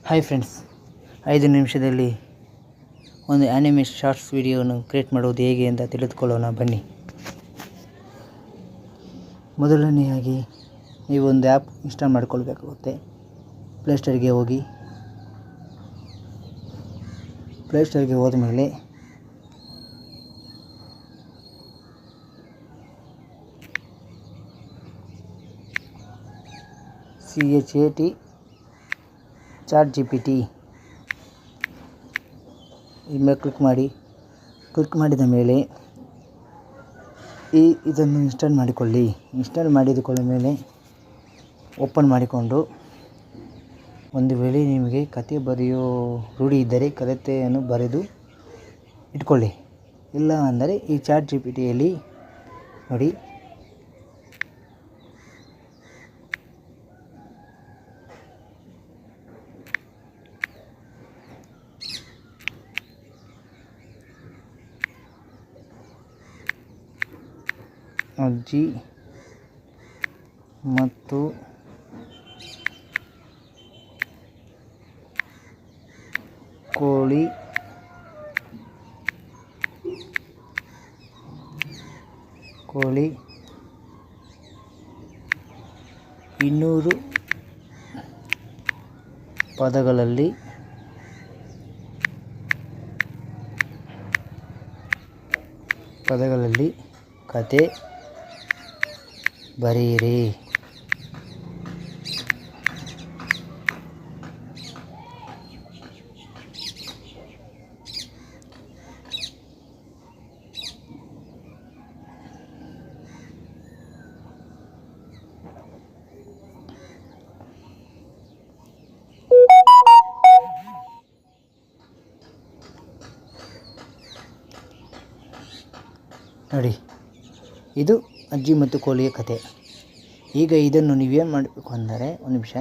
Hi friends, 5 ನಿಮಿಷದಲ್ಲಿ ಒಂದು anime shorts ವಿಡಿಯೋವನ್ನು ಕ್ರಿಯೇಟ್ ಮಾಡುವುದು ಹೇಗೆ ಅಂತ ತಿಳಿದುಕೊಳ್ಳೋಣ ಬನ್ನಿ. ಮೊದಲನೆಯಾಗಿ ನೀವು ಒಂದು ಆ್ಯಪ್ ಇನ್ಸ್ಟಾಲ್ ಮಾಡಿಕೊಳ್ಬೇಕಾಗುತ್ತೆ. ಪ್ಲೇಸ್ಟೋರಿಗೆ ಹೋಗಿ, ಪ್ಲೇಸ್ಟೋರಿಗೆ ಹೋದ ಮೇಲೆ CHAT ChatGPT ಮೇಲೆ ಕ್ಲಿಕ್ ಮಾಡಿದ ಮೇಲೆ ಇದನ್ನು ಇನ್ಸ್ಟಾಲ್ ಮಾಡಿಕೊಳ್ಳಿ. ಇನ್ಸ್ಟಾಲ್ ಮಾಡಿಕೊಳ್ಳ ಮೇಲೆ ಓಪನ್ ಮಾಡಿಕೊಂಡು, ಒಂದು ವೇಳೆ ನಿಮಗೆ ಕತೆ ಬರೆಯೋ ರೂಢಿ ಇದ್ದರೆ ಕತೆಯನ್ನು ಬರೆದು ಇಟ್ಕೊಳ್ಳಿ. ಇಲ್ಲ ಅಂದರೆ ಈ ChatGPTಯಲ್ಲಿ ನೋಡಿ, ಅಜ್ಜಿ ಮತ್ತು ಕೋಳಿ ಕೋಳಿ 200 ಪದಗಳಲ್ಲಿ ಕತೆ ಬರೆಯಿರಿ. ನೋಡಿ, ಇದು ಅಜ್ಜಿ ಮತ್ತು ಕೋಳಿಯ ಕತೆ. ಈಗ ಇದನ್ನು ನೀವೇನು ಮಾಡಬೇಕು ಅಂದರೆ, ಒಂದು ನಿಮಿಷ,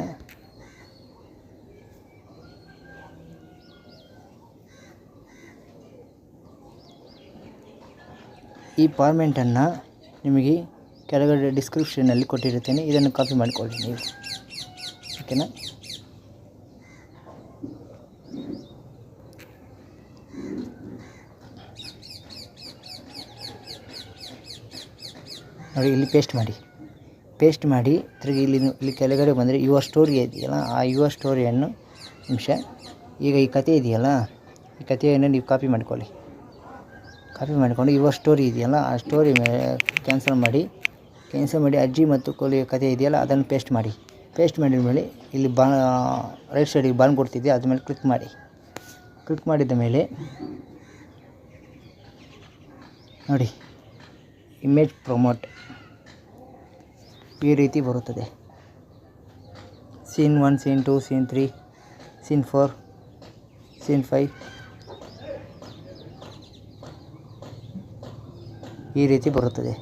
ಈ ಫಾರ್ಮೆಟನ್ನು ನಿಮಗೆ ಕೆಳಗಡೆ ಡಿಸ್ಕ್ರಿಪ್ಷನಲ್ಲಿ ಕೊಟ್ಟಿರುತ್ತೇನೆ. ಇದನ್ನು ಕಾಪಿ ಮಾಡಿಕೊಳ್ಳಿ ನೀವು, ಓಕೆನಾ? ನೋಡಿ, ಇಲ್ಲಿ ಪೇಸ್ಟ್ ಮಾಡಿ ತಿರುಗಿ ಇಲ್ಲಿ ಕೆಳಗಡೆ ಬಂದರೆ ಯುವರ್ ಸ್ಟೋರಿ ಇದೆಯಲ್ಲ, ಆ ಯುವರ್ ಸ್ಟೋರಿಯನ್ನು ನಿಮಿಷ, ಈಗ ಈ ಕತೆ ಇದೆಯಲ್ಲ, ಈ ಕಥೆಯನ್ನು ನೀವು ಕಾಪಿ ಮಾಡಿಕೊಂಡು ಯುವರ್ ಸ್ಟೋರಿ ಇದೆಯಲ್ಲ, ಆ ಸ್ಟೋರಿ ಮೇಲೆ ಕ್ಯಾನ್ಸಲ್ ಮಾಡಿ ಅಜ್ಜಿ ಮತ್ತು ಕೋಳಿಯ ಕತೆ ಇದೆಯಲ್ಲ, ಅದನ್ನು ಪೇಸ್ಟ್ ಮಾಡಿದ ಮೇಲೆ ಇಲ್ಲಿ ರೈಟ್ ಸೈಡಿಗೆ ಬಾನ್ ಕೊಡ್ತಿದ್ದೆ, ಅದ್ರ ಮೇಲೆ ಕ್ಲಿಕ್ ಮಾಡಿದ ಮೇಲೆ ನೋಡಿ, ಇಮೇಜ್ ಪ್ರಮೋಟ್ ಈ ರೀತಿ ಬರುತ್ತದೆ. Scene 1, scene 2, scene 3, scene 4, scene 5 ಈ ರೀತಿ ಬರುತ್ತದೆ.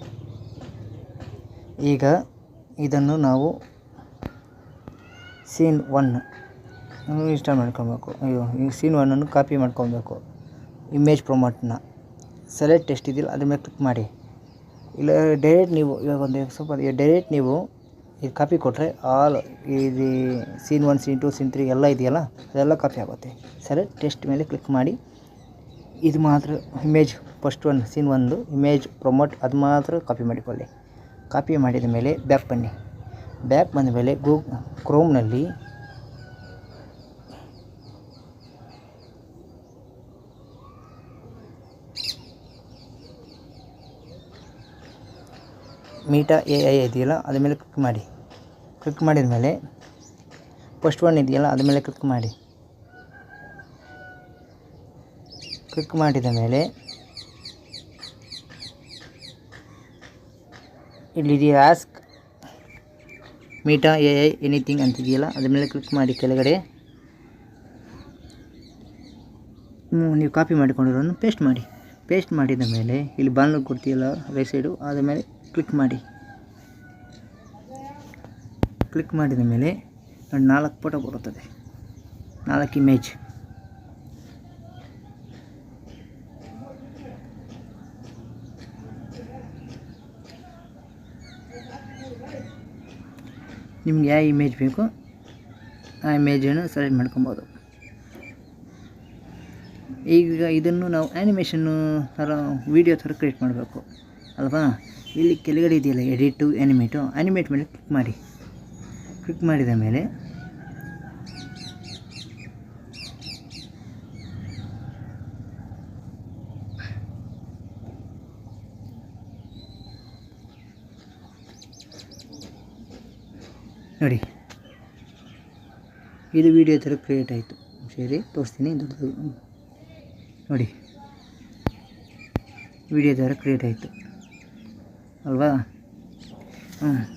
ಈಗ ಇದನ್ನು ನಾವು ಸೀನ್ 1 ಇನ್ಸ್ಟಾಲ್ ಮಾಡ್ಕೊಬೇಕು. ಈ ಸೀನ್ 1 ಕಾಪಿ ಮಾಡ್ಕೊಬೇಕು. ಇಮೇಜ್ ಪ್ರಮೋಟ್ನ ಸೆಲೆಕ್ಟ್ ಎಷ್ಟಿದೆಯಲ್ಲ ಅದ್ರ ಮೇಲೆ ಕ್ಲಿಕ್ ಮಾಡಿ. ಇಲ್ಲ ಡೈರೆಕ್ಟ್ ನೀವು ಇವಾಗ ಒಂದು ಸ್ವಲ್ಪ ಡೈರೆಕ್ಟ್ ನೀವು ಇದು ಕಾಪಿ ಕೊಟ್ಟರೆ ಆಲ್ ಇದು ಸೀನ್ 1, ಸೀನ್ 2, ಸೀನ್ 3 ಎಲ್ಲ ಇದೆಯಲ್ಲ, ಅದೆಲ್ಲ ಕಾಪಿ ಆಗುತ್ತೆ. ಸೆಲೆಕ್ಟ್ ಟೆಸ್ಟ್ ಮೇಲೆ ಕ್ಲಿಕ್ ಮಾಡಿ, ಇದು ಮಾತ್ರ image first scene 1 image promote ಅದು ಮಾತ್ರ ಕಾಪಿ ಮಾಡಿಕೊಳ್ಳಿ. ಕಾಪಿ ಮಾಡಿದ ಮೇಲೆ ಬ್ಯಾಕ್ ಬಂದ ಮೇಲೆ ಕ್ರೋಮ್ನಲ್ಲಿ ಮೀಟಾ AI ಇದೆಯಲ್ಲ, ಅದ್ರ ಮೇಲೆ ಕ್ಲಿಕ್ ಮಾಡಿದ ಮೇಲೆ ಫಸ್ಟ್ 1 ಇದೆಯಲ್ಲ, ಅದ್ರ ಮೇಲೆ ಕ್ಲಿಕ್ ಮಾಡಿದ ಮೇಲೆ ಇಲ್ಲಿದೆಯಾ ಆಸ್ಕ್ ಮೀಟಾ AI ಎನಿಥಿಂಗ್ ಅಂತಿದೆಯಲ್ಲ, ಅದ್ರ ಮೇಲೆ ಕ್ಲಿಕ್ ಮಾಡಿ ಕೆಳಗಡೆ ನೀವು ಕಾಪಿ ಮಾಡಿಕೊಂಡಿರೋದನ್ನು ಪೇಸ್ಟ್ ಮಾಡಿದ ಮೇಲೆ ಇಲ್ಲಿ ಬಾಲ್ ಕೊಡ್ತೀಯಲ್ಲ ರೈಟ್ ಸೈಡು, ಅದ್ರ ಮೇಲೆ ಕ್ಲಿಕ್ ಮಾಡಿದ ಮೇಲೆ 4 ಫೋಟೋ ಬರುತ್ತದೆ, 4 ಇಮೇಜ್. ನಿಮ್ಗೆ ಯಾವ ಇಮೇಜ್ ಬೇಕೋ ಆ ಇಮೇಜನ್ನು ಸೆಲೆಕ್ಟ್ ಮಾಡ್ಕೊಬೋದು. ಈಗ ಇದನ್ನು ನಾವು ಆ್ಯನಿಮೇಷನ್ನು ಥರ ವೀಡಿಯೋ ಥರ ಕ್ರಿಯೇಟ್ ಮಾಡಬೇಕು ಅಲ್ವಾ. ಇಲ್ಲಿ ಕೆಳಗಡೆ ಇದೆಯಲ್ಲ ಎಡಿಟು ಆ್ಯನಿಮೇಟ್ ಮೇಲೆ ಕ್ಲಿಕ್ ಮಾಡಿದ ಮೇಲೆ ನೋಡಿ ಇದು ವಿಡಿಯೋ ಥರ ಕ್ರಿಯೇಟ್ ಆಯಿತು. ಸರಿ ತೋರಿಸ್ತೀನಿ ದೊಡ್ಡದು ನೋಡಿ, ವಿಡಿಯೋ ಥರ ಕ್ರಿಯೇಟ್ ಆಯಿತು ಅಲ್ವಾ.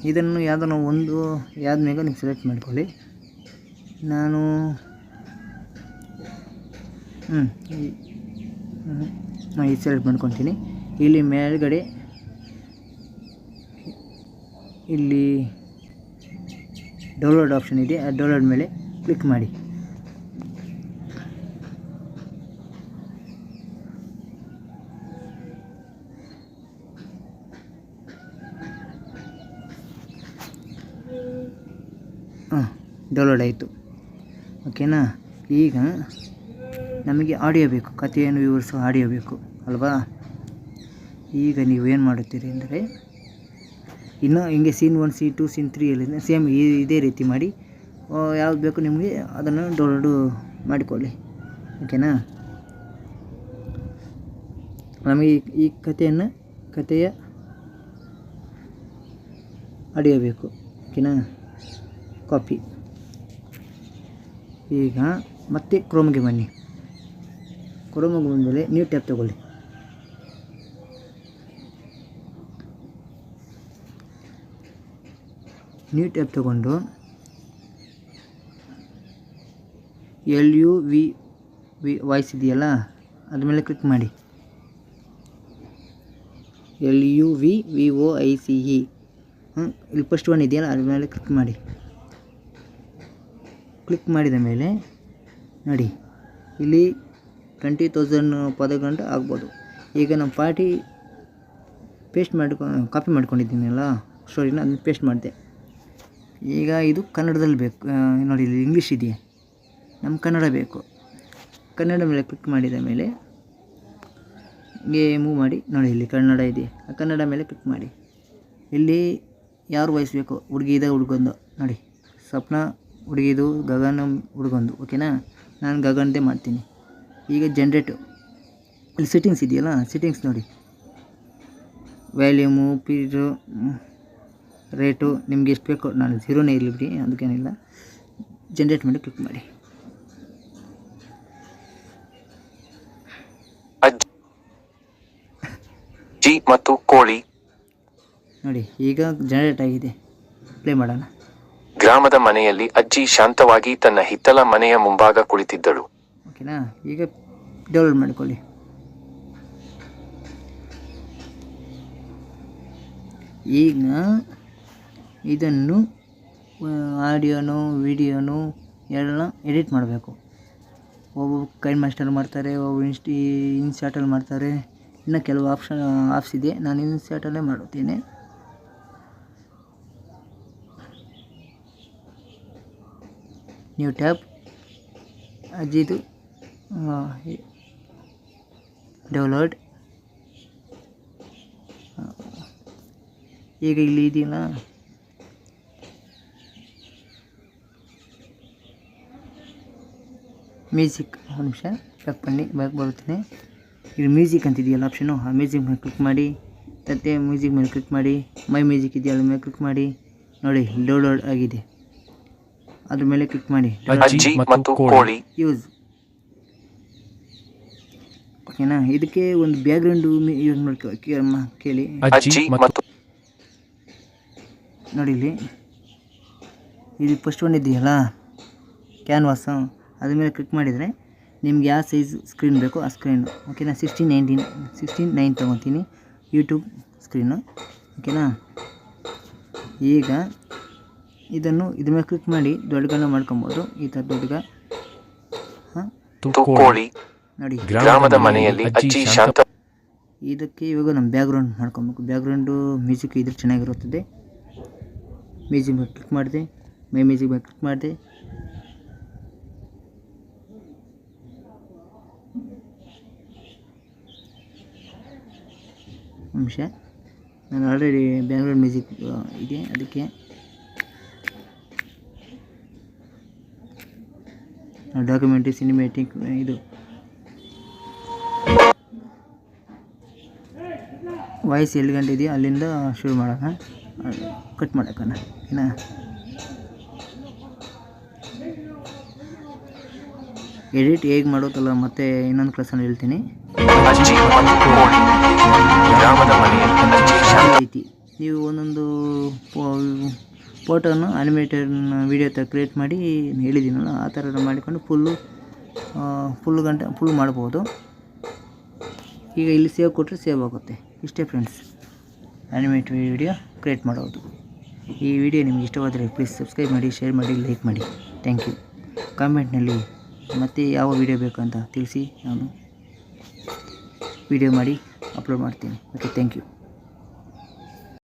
ಇದನ್ನು ಯಾವುದೋ ಒಂದು ಯಾವ್ದು ನೀವು ಸೆಲೆಕ್ಟ್ ಮಾಡ್ಕೊಳ್ಳಿ. ನಾನು ಇದು ಸೆಲೆಕ್ಟ್ ಮಾಡ್ಕೊತೀನಿ. ಇಲ್ಲಿ ಮೇಲ್ಗಡೆ ಇಲ್ಲಿ ಡೌನ್ಲೋಡ್ ಆಪ್ಷನ್ ಇದೆ, ಆ ಡೌನ್ಲೋಡ್ ಮೇಲೆ ಕ್ಲಿಕ್ ಮಾಡಿ. ಡೌನ್ಲೋಡ್ ಆಯಿತು. ಓಕೆನಾ. ಈಗ ನಮಗೆ ಆಡಿಯೋ ಬೇಕು, ಕಥೆಯನ್ನು ವಿವರಿಸೋ ಆಡಿಯೋ ಬೇಕು ಅಲ್ವಾ. ಈಗ ನೀವೇನು ಮಾಡುತ್ತೀರಿ ಅಂದರೆ ಇನ್ನೂ ಹಿಂಗೆ ಸೀನ್ 1 ಸೀನ್ 2 ಸೀನ್ 3 ಎಲ್ಲ ಸೇಮ್ ಇದೇ ರೀತಿ ಮಾಡಿ ಯಾವ್ದು ಬೇಕು ನಿಮಗೆ ಅದನ್ನು ಡೌನ್ಲೋಡು ಮಾಡಿಕೊಳ್ಳಿ. ಓಕೆನಾ. ನಮಗೆ ಈ ಕಥೆಯ ಆಡಿಯೋ ಬೇಕು. ಓಕೆನಾ. ಕಾಪಿ. ಈಗ ಮತ್ತೆ ಕ್ರೋಮ್ಗೆ ಬನ್ನಿ. ಕ್ರೋಮ್ಗೆ ಬಂದಮೇಲೆ ನ್ಯೂ ಟ್ಯಾಬ್ ತಗೊಳ್ಳಿ. ನ್ಯೂ ಟ್ಯಾಬ್ ತಗೊಂಡು LUV ವಾಯ್ಸ್ ಇದೆಯಲ್ಲ ಅದ್ರ ಮೇಲೆ ಕ್ಲಿಕ್ ಮಾಡಿ. LUVVOICE ಇಲ್ಲಿ ಫಸ್ಟ್ ಒನ್ ಇದೆಯಲ್ಲ ಅದ್ರ ಮೇಲೆ ಕ್ಲಿಕ್ ಮಾಡಿ. ಕ್ಲಿಕ್ ಮಾಡಿದ ಮೇಲೆ ನೋಡಿ ಇಲ್ಲಿ 20,000 ಪದಗಂಟು ಆಗ್ಬೋದು. ಈಗ ನಮ್ಮ ಪಾರ್ಟಿ ಕಾಪಿ ಮಾಡ್ಕೊಂಡಿದ್ದೀನಲ್ಲ ಸ್ಟೋರಿನ, ಅದನ್ನು ಪೇಸ್ಟ್ ಮಾಡಿದೆ. ಈಗ ಇದು ಕನ್ನಡದಲ್ಲಿ ಬೇಕು ನೋಡಿ, ಇಲ್ಲಿ ಇಂಗ್ಲೀಷ್ ಇದೆಯಾ, ನಮ್ಮ ಕನ್ನಡ ಬೇಕು. ಕನ್ನಡ ಮೇಲೆ ಕ್ಲಿಕ್ ಮಾಡಿದ ಮೇಲೆ ಹಿಂಗೆ ಮೂವ್ ಮಾಡಿ ನೋಡಿ, ಇಲ್ಲಿ ಕನ್ನಡ ಇದೆ, ಆ ಕನ್ನಡ ಮೇಲೆ ಕ್ಲಿಕ್ ಮಾಡಿ. ಇಲ್ಲಿ ಯಾರು ವಾಯ್ಸ್ ಬೇಕು, ಹುಡುಗಿದ ಹುಡುಗಂದು ನೋಡಿ, ಸ್ವಪ್ನ ಹುಡುಗಿದು, ಗಗನ ಹುಡುಗಂದು. ಓಕೆನಾ. ನಾನು ಗಗನ್ದೇ ಮಾಡ್ತೀನಿ. ಈಗ ಜನ್ರೇಟ್ ಇಲ್ಲಿ ಸೆಟ್ಟಿಂಗ್ಸ್ ಇದೆಯಲ್ಲ, ಸೆಟ್ಟಿಂಗ್ಸ್ ನೋಡಿ, ವ್ಯಾಲ್ಯೂಮು, ಪೀರು, ರೇಟು ನಿಮ್ಗೆ ಎಷ್ಟು ಬೇಕು, ನಾನು 0ನೇ ಇರಲಿ ಬಿಡಿ, ಅದಕ್ಕೇನಿಲ್ಲ. ಜನ್ರೇಟ್ ಮಾಡಿ ಕ್ಲಿಕ್ ಮಾಡಿ. ಅಜ್ಜಿ ಮತ್ತು ಕೋಳಿ ನೋಡಿ ಈಗ ಜನರೇಟ್ ಆಗಿದೆ. ಪ್ಲೇ ಮಾಡೋಣ. ಗ್ರಾಮದ ಮನೆಯಲ್ಲಿ ಅಜ್ಜಿ ಶಾಂತವಾಗಿ ತನ್ನ ಹಿತ್ತಲ ಮನೆಯ ಮುಂಭಾಗ ಕುಳಿತಿದ್ದಳು. ಓಕೆನಾ. ಈಗ ಡೌನ್ಲೋಡ್ ಮಾಡಿಕೊಳ್ಳಿ. ಈಗ ಇದನ್ನು ಆಡಿಯೋನು ವಿಡಿಯೋನು ಎಲ್ಲ ಎಡಿಟ್ ಮಾಡಬೇಕು. ಒಬ್ಬೊಬ್ಬ ಕೈನ್ ಮಾಸ್ಟರ್ ಮಾಡ್ತಾರೆ, ಒಬ್ಬರು ಇನ್ಸ್ಟಾಟಲ್ಲಿ ಮಾಡ್ತಾರೆ. ಇನ್ನು ಕೆಲವು ಆಪ್ಸ್ ಇದೆ, ನಾನು ಇನ್ಸ್ಟಾಟಲ್ಲೇ ಮಾಡುತ್ತೇನೆ. ನ್ಯೂ ಟ್ಯಾಬ್, ಅಜ್ಜಿದು ಡೌನ್ಲೋಡ್. ಈಗ ಇಲ್ಲಿ ಇದೆಯಲ್ಲ, ಮ್ಯೂಸಿಕ್. ಒಂದು ನಿಮಿಷ ಬ್ಯಾಕ್ ಬರುತ್ತೇನೆ. ಇಲ್ಲಿ ಮ್ಯೂಸಿಕ್ ಅಂತಿದೆಯಲ್ಲ ಆಪ್ಷನು, ಆ ಮ್ಯೂಸಿಕ್ ಮೇಲೆ ಕ್ಲಿಕ್ ಮಾಡಿ. ಮತ್ತೆ ಮ್ಯೂಸಿಕ್ ಮೇಲೆ ಕ್ಲಿಕ್ ಮಾಡಿ. ಮೈ ಮ್ಯೂಸಿಕ್ ಇದೆಯಲ್ಲ ಮೇಲೆ ಕ್ಲಿಕ್ ಮಾಡಿ. ನೋಡಿ ಡೌನ್ಲೋಡ್ ಆಗಿದೆ, ಅದ್ರ ಮೇಲೆ ಕ್ಲಿಕ್ ಮಾಡಿ. ಅಜ್ಜಿ ಮತ್ತು ಕೋಳಿ ಯೂಸ್. ಓಕೆನಾ. ಇದಕ್ಕೆ ಒಂದು ಬ್ಯಾಕ್ಗ್ರೌಂಡು ಯೂಸ್ ಕೇಳಿ. ಅಜ್ಜಿ ಮತ್ತು ನೋಡಿ ಇಲ್ಲಿ ಇದು ಫಸ್ಟ್ ಒನ್ ಇದೆಯಲ್ಲ ಕ್ಯಾನ್ವಾಸು, ಅದ್ರ ಮೇಲೆ ಕ್ಲಿಕ್ ಮಾಡಿದರೆ ನಿಮ್ಗೆ ಯಾವ ಸೈಜ್ ಸ್ಕ್ರೀನ್ ಬೇಕೋ ಆ ಸ್ಕ್ರೀನು. ಓಕೆನಾ. 16:9 ತೊಗೊತೀನಿ, ಯೂಟ್ಯೂಬ್ ಸ್ಕ್ರೀನು. ಓಕೆನಾ. ಈಗ ಇದನ್ನು ಇದ್ರ ಮೇಲೆ ಕ್ಲಿಕ್ ಮಾಡಿ ದೊಡ್ಡಗನ್ನ ಮಾಡ್ಕೊಬೋದು. ಈ ಥರ ದೊಡ್ಡಗ ಕೋಳಿ ನೋಡಿ, ಗ್ರಾಮದ ಮನೆಯಲ್ಲಿ ಅಜ್ಜಿ ಶಾಂತ. ಇದಕ್ಕೆ ಇವಾಗ ನಮ್ಮ ಬ್ಯಾಕ್ಗ್ರೌಂಡ್ ಮಾಡ್ಕೊಬೇಕು. ಬ್ಯಾಕ್ಗ್ರೌಂಡು ಮ್ಯೂಸಿಕ್ ಇದ್ರೆ ಚೆನ್ನಾಗಿರುತ್ತದೆ. ಮ್ಯೂಸಿಕ್ ಮೇಲೆ ಕ್ಲಿಕ್ ಮಾಡಿದೆ, ಮೈ ಮ್ಯೂಸಿಕ್ ಮೇಲೆ ಕ್ಲಿಕ್ ಮಾಡಿದೆ. ನಿಮಿಷ. ನಾನು ಆಲ್ರೆಡಿ ಬ್ಯಾಕ್ಗ್ರೌಂಡ್ ಮ್ಯೂಸಿಕ್ ಇದೆ, ಅದಕ್ಕೆ ಡಾಕ್ಯುಮೆಂಟ್ರಿ ಸಿನಿಮ್ಯಾಟಿಕ್ ಇದು ವಾಯ್ಸ್ ಎಲ್ಲಿ ಗಂಟೆ ಇದೆಯೋ ಅಲ್ಲಿಂದ ಶುರು ಮಾಡೋಣ, ಕಟ್ ಮಾಡೋಕ್ಕನ ಇನ್ನು ಎಡಿಟ್ ಹೇಗೆ ಮಾಡೋದಲ್ಲ ಮತ್ತೆ ಇನ್ನೊಂದು ಕ್ಲಾಸಲ್ಲಿ ಹೇಳ್ತೀನಿ. ಅಜ್ಜಿ ಒಂದು ಕೋಳಿ. ಗ್ರಾಮದ ಮನೆಯಲ್ಲಿ ಅಜ್ಜಿ ಶಾಂತ ಐತಿ ನೀವು ಒಂದೊಂದು ಫೋಟೋನ ಅನಿಮೇಟೆಡ್ನ ವೀಡಿಯೋ ಥರ ಕ್ರಿಯೇಟ್ ಮಾಡಿ ಹೇಳಿದ್ದೀನಲ್ಲ ಆ ಥರ ಮಾಡಿಕೊಂಡು ಫುಲ್ ಮಾಡ್ಬೋದು. ಈಗ ಇಲ್ಲಿ ಸೇವ್ ಕೊಟ್ಟರೆ ಸೇವ್ ಆಗುತ್ತೆ. ಇಷ್ಟೇ ಫ್ರೆಂಡ್ಸ್, ಅನಿಮೇಟ್ ವೀಡಿಯೋ ಕ್ರಿಯೇಟ್ ಮಾಡೋದು. ಈ ವಿಡಿಯೋ ನಿಮ್ಗೆ ಇಷ್ಟವಾದರೆ ಪ್ಲೀಸ್ ಸಬ್ಸ್ಕ್ರೈಬ್ ಮಾಡಿ, ಶೇರ್ ಮಾಡಿ, ಲೈಕ್ ಮಾಡಿ. Thank you. ಕಾಮೆಂಟ್ನಲ್ಲಿ ಮತ್ತೆ ಯಾವ ವಿಡಿಯೋ ಬೇಕು ಅಂತ ತಿಳಿಸಿ, ನಾನು ವಿಡಿಯೋ ಮಾಡಿ ಅಪ್ಲೋಡ್ ಮಾಡ್ತೀನಿ. Okay, thank you.